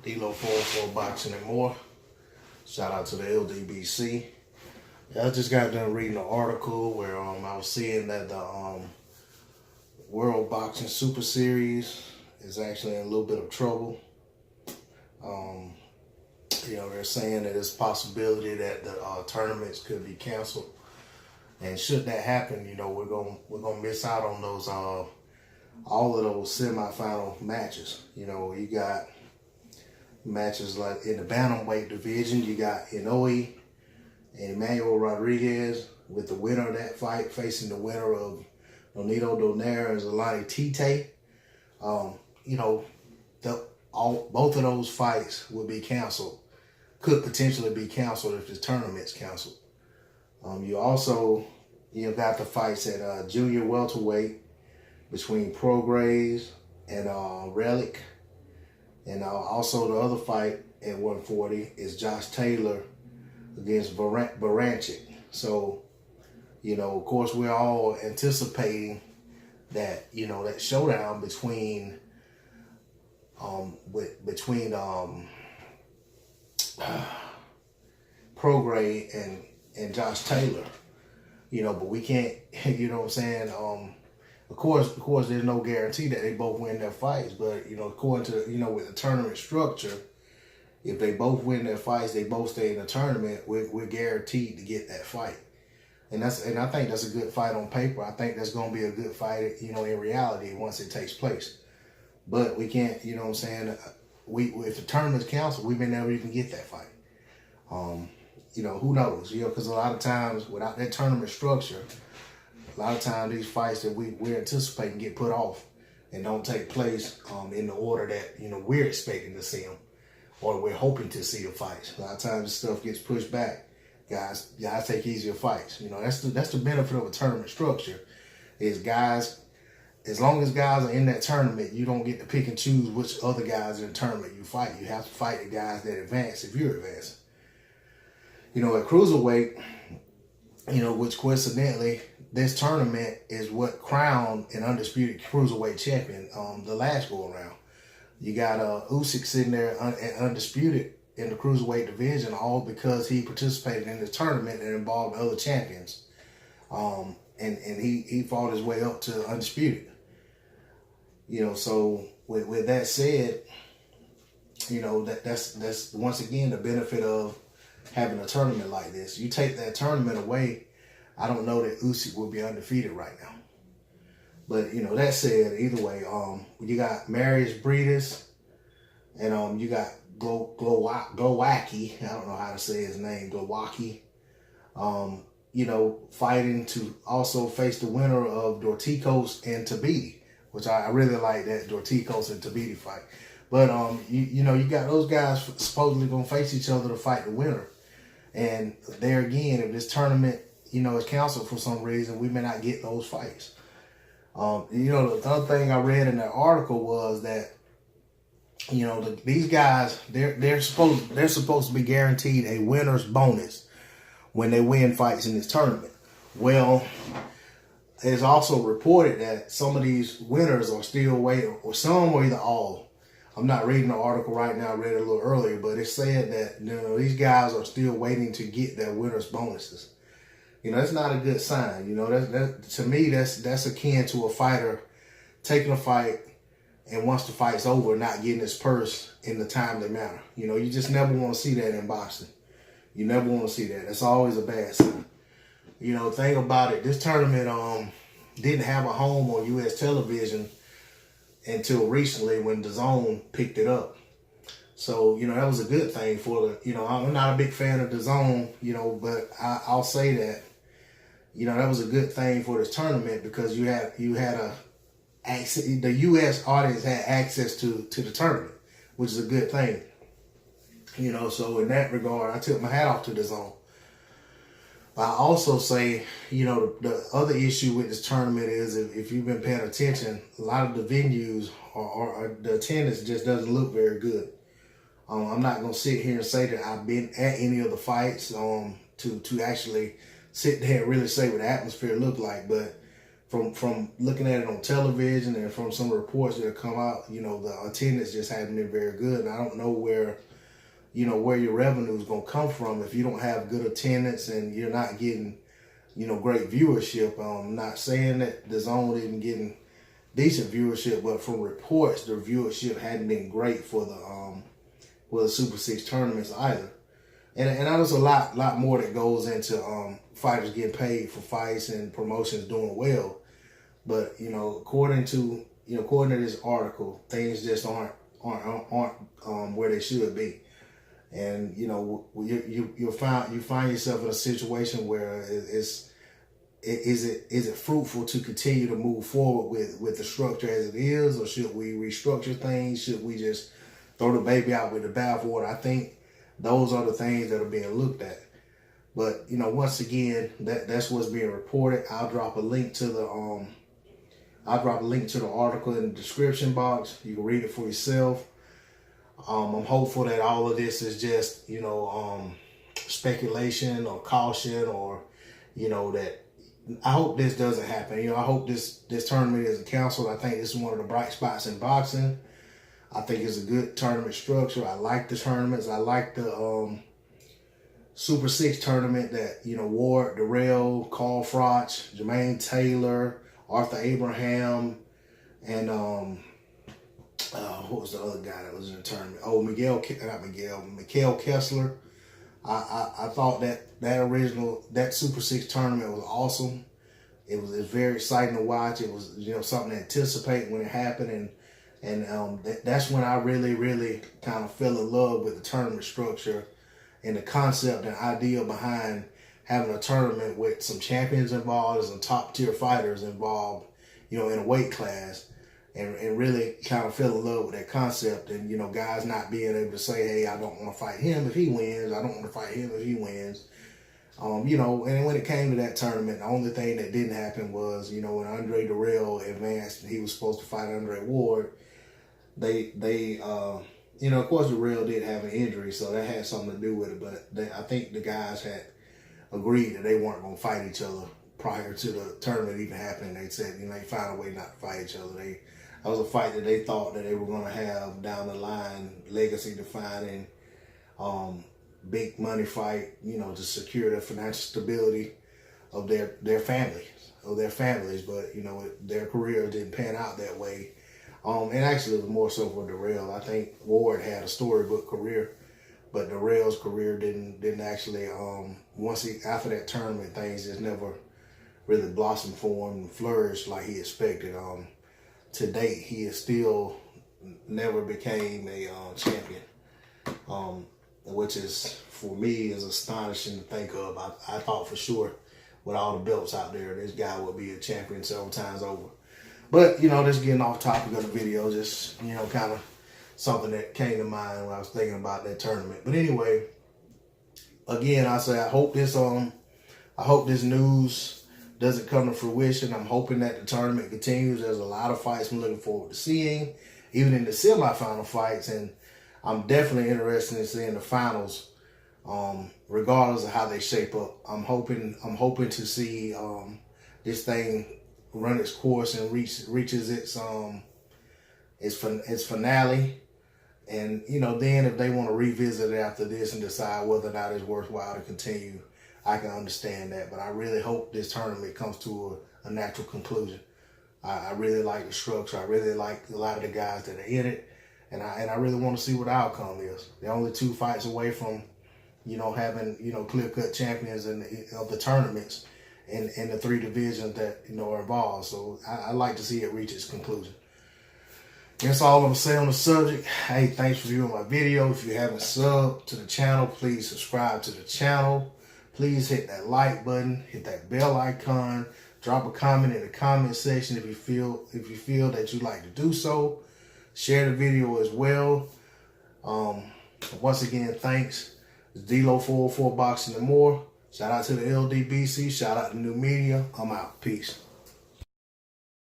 Elo 404 Boxing and More. Shout out to the LDBC. I just got done reading an article where I was seeing that the World Boxing Super Series is actually in a little bit of trouble. They're saying that there's a possibility that the tournaments could be canceled, and should that happen, we're gonna miss out on those all of those semifinal matches. You got matches like in the bantamweight division. You got Inoue and Emmanuel Rodriguez, with the winner of that fight facing the winner of Nonito Donaire and Zolani Tite. Both of those fights will be canceled. Could potentially be canceled if the tournament's canceled. You also got the fights at junior welterweight between Prograis and Relic. And also the other fight at 140 is Josh Taylor against Baranchik. So, of course, we're all anticipating that, that showdown between Prograis and Josh Taylor. But we can't, what I'm saying? Of course, there's no guarantee that they both win their fights, but according to with the tournament structure, if they both win their fights, they both stay in the tournament. We're guaranteed to get that fight, and I think that's a good fight on paper. I think that's going to be a good fight, in reality once it takes place. But we can't, what I'm saying? If the tournament's canceled, we may never even get that fight. Who knows? Because a lot of times without that tournament structure, a lot of times these fights that we're anticipating get put off and don't take place in the order that we're expecting to see them, or we're hoping to see the fights. A lot of times this stuff gets pushed back. Guys take easier fights. That's the benefit of a tournament structure. Is guys, as long as guys are in that tournament, you don't get to pick and choose which other guys in the tournament you fight. You have to fight the guys that advance if you're advancing. At cruiserweight, which coincidentally, this tournament is what crowned an undisputed cruiserweight champion the last go around. You got Usyk sitting there undisputed in the cruiserweight division, all because he participated in the tournament that involved other champions. And he fought his way up to undisputed. So with that said, that's once again the benefit of having a tournament like this. You take that tournament away, I don't know that Usyk will be undefeated right now. But, that said, either way, you got Marius Briedis and you got Glowacki. I don't know how to say his name, Glowacki. Fighting to also face the winner of Dorticos and Tabiti, which I really like that Dorticos and Tabiti fight. But, you got those guys supposedly going to face each other to fight the winner. And there again, if this tournament, is canceled for some reason, we may not get those fights. The other thing I read in that article was that, these guys, they're supposed to be guaranteed a winner's bonus when they win fights in this tournament. Well, it's also reported that some of these winners are still waiting, or some or either all. I'm not reading the article right now. I read it a little earlier, but it said that these guys are still waiting to get their winners' bonuses. That's not a good sign. To me, that's akin to a fighter taking a fight and once the fight's over, not getting his purse in the timely manner. You just never want to see that in boxing. You never want to see that. That's always a bad sign. Think about it. This tournament didn't have a home on U.S. television until recently when DAZN picked it up. So, that was a good thing for the, I'm not a big fan of DAZN, but I'll say that, that was a good thing for this tournament because you had the U.S. audience had access to the tournament, which is a good thing. So in that regard, I took my hat off to DAZN. But I also say, the other issue with this tournament is if you've been paying attention, a lot of the venues or the attendance just doesn't look very good. I'm not going to sit here and say that I've been at any of the fights to actually sit there and really say what the atmosphere looked like. But from looking at it on television and from some reports that have come out, you know, the attendance just hasn't been very good. And I don't know where, you know, where your revenue is going to come from if you don't have good attendance and you're not getting, you know, great viewership. I'm not saying that the Zone isn't getting decent viewership, but from reports, the viewership hadn't been great for the Super 6 tournaments either. And I know there's a lot more that goes into fighters getting paid for fights and promotions doing well. But, you know, according to this article, things just aren't where they should be. And, you know, you find yourself in a situation where is it fruitful to continue to move forward with the structure as it is, or should we restructure things? Should we just throw the baby out with the bathwater? I think those are the things that are being looked at. But, you know, once again, that's what's being reported. I'll drop a link to the article in the description box. You can read it for yourself. I'm hopeful that all of this is just, you know, speculation or caution, or, you know, that I hope this doesn't happen. You know, I hope this tournament isn't canceled. I think this is one of the bright spots in boxing. I think it's a good tournament structure. I like the tournaments. I like the Super 6 tournament that, you know, Ward, Darrell, Carl Froch, Jermaine Taylor, Arthur Abraham, and what was the other guy that was in the tournament? Oh, Mikael Kessler. I thought that Super 6 tournament was awesome. It was very exciting to watch. It was, you know, something to anticipate when it happened, and that's when I really kind of fell in love with the tournament structure and the concept and idea behind having a tournament with some champions involved and some top tier fighters involved, you know, in a weight class, and really kind of fell in love with that concept. And, you know, guys not being able to say, hey, I don't want to fight him if he wins. I don't want to fight him if he wins. You know, and when it came to that tournament, the only thing that didn't happen was, you know, when Andre Darrell advanced and he was supposed to fight Andre Ward, you know, of course, Darrell did have an injury, so that had something to do with it. But I think the guys had agreed that they weren't going to fight each other prior to the tournament even happening. They said, you know, they found a way not to fight each other. That was a fight that they thought that they were going to have down the line, legacy defining, big money fight, you know, to secure the financial stability of their families. But, you know, their career didn't pan out that way. And actually it was more so for Darrell. I think Ward had a storybook career, but Darrell's career didn't actually, after that tournament, things just never really blossomed for him and flourished like he expected. To date, he is still never became a champion, which is, for me, is astonishing to think of. I thought for sure with all the belts out there, this guy would be a champion several times over. But, you know, just getting off topic of the video, just, you know, kind of something that came to mind when I was thinking about that tournament. But anyway, again, I say I hope this news doesn't come to fruition. I'm hoping that the tournament continues. There's a lot of fights I'm looking forward to seeing, even in the semifinal fights, and I'm definitely interested in seeing the finals, regardless of how they shape up. I'm hoping to see this thing run its course and reaches its finale. And, you know, then if they want to revisit it after this and decide whether or not it's worthwhile to continue, I can understand that. But I really hope this tournament comes to a natural conclusion. I really like the structure. I really like a lot of the guys that are in it. And I really want to see what the outcome is. They're only 2 fights away from, you know, having, you know, clear-cut champions of the tournaments in the 3 divisions that, you know, are involved. So I like to see it reach its conclusion. That's all I'm going to say on the subject. Hey, thanks for viewing my video. If you haven't subbed to the channel, please subscribe to the channel. Please hit that like button, hit that bell icon, drop a comment in the comment section if you feel that you'd like to do so. Share the video as well. Once again, thanks. It's D-Lo 404 Boxing and More. Shout out to the LDBC. Shout out to New Media. I'm out. Peace.